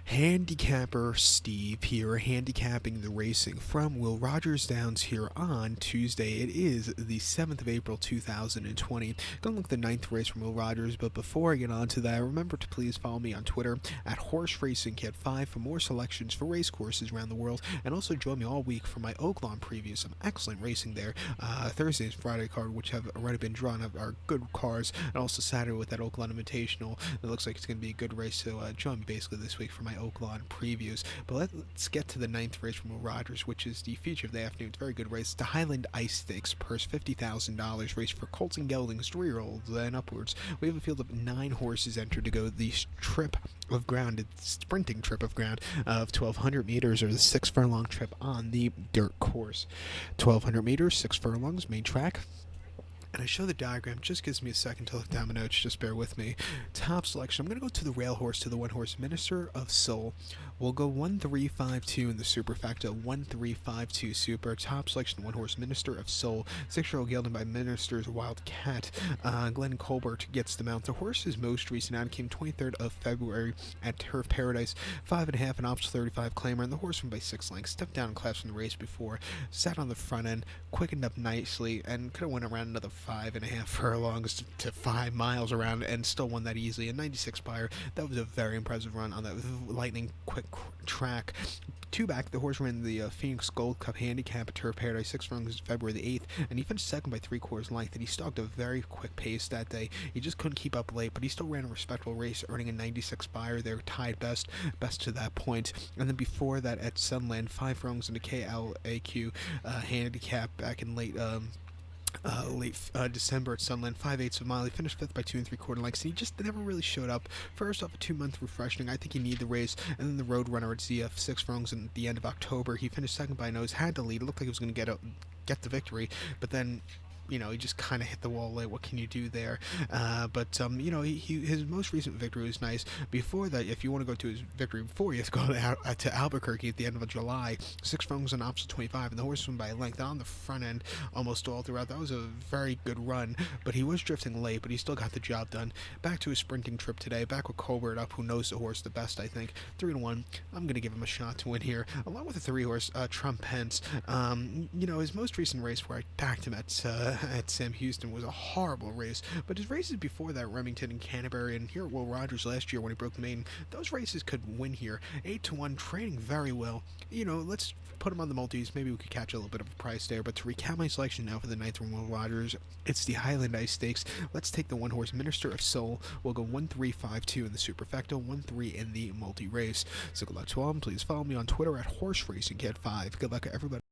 Handicapper Steve here, handicapping the racing from Will Rogers Downs here on Tuesday. It is the 7th of April 2020. Gonna look at the ninth race from Will Rogers, but before I get on to that, remember to please follow me on Twitter at Horse Racing Kit 5 for more selections for race courses around the world, and also join me all week for my Oaklawn previews. Some excellent racing there. Thursday and Friday card, which have already been drawn up, are good cars, and also Saturday with that Oaklawn Invitational. It looks like it's going to be a good race, so join me basically this week for my Oaklawn previews. But let's get to the ninth race from Will Rogers, which is the feature of the afternoon. It's a very good race. It's the Highland Ice Stakes, purse $50,000 race for colts and geldings, 3-year-olds and upwards. We have a field of 9 horses entered to go the trip of ground, it's sprinting trip of ground of 1,200 meters, or the 6 furlong trip on the dirt course. 1,200 meters, 6 furlongs, main track. And I show the diagram, just gives me a second to look down my notes, just bear with me. Top selection, I'm going to go to the rail horse, to the 1-horse Minister of Soul. We'll go 1-3-5-2 in the superfecta, 1-3-5-2 super. Top selection, 1-horse Minister of Soul. 6-year-old gelding by Minister's Wild Cat. Glenn Colbert gets the mount. The horse's most recent out came 23rd of February at Turf Paradise. 5.5 and option 35 claimer, and the horse went by 6 lengths. Stepped down in class from the race before. Sat on the front end, quickened up nicely, and could have went around another 5.5 furlongs to 5 miles around and still won that easily. A 96 Buyer. That was a very impressive run on that lightning quick track. 2 back, the horse ran the Phoenix Gold Cup Handicap at Turf Paradise, 6 furlongs February the 8th, and he finished second by 3/4 length, and he stalked a very quick pace that day. He just couldn't keep up late, but he still ran a respectable race, earning a 96 Buyer. They were tied best to that point. And then before that at Sunland, 5 furlongs in the KLAQ handicap back in late December at Sunland, 5/8 of a mile. He finished 5th by 2 3/4 lengths, and he just never really showed up. First off, a 2-month refreshing. I think he needed the race, and then the Roadrunner at ZF, 6 furlongs in the end of October. He finished second by a nose, had to lead. It looked like he was going to get the victory, but then he just kind of hit the wall late. What can you do there? His most recent victory was nice. Before that, if you want to go to his victory before, you have to go to Albuquerque at the end of July. 6 furlongs on option 25, and the horse won by a length on the front end almost all throughout. That was a very good run, but he was drifting late, but he still got the job done. Back to his sprinting trip today, back with Colbert up, who knows the horse the best, I think. 3-1. I'm going to give him a shot to win here, along with the 3-horse Trump Pence. His most recent race where I backed him at Sam Houston was a horrible race, but his races before that, Remington and Canterbury, and here at Will Rogers last year when he broke the maiden, those races could win here. 8-1, training very well. Let's put him on the multis. Maybe we could catch a little bit of a price there. But to recap my selection now for the ninth from Will Rogers, it's the Highland Ice Stakes. Let's take the 1-horse Minister of Soul. We'll go 1-3-5-2 in the superfecta, 1-3 in the multi-race. So good luck to all. Please follow me on Twitter at Horse Racing Kit 5. Good luck, everybody.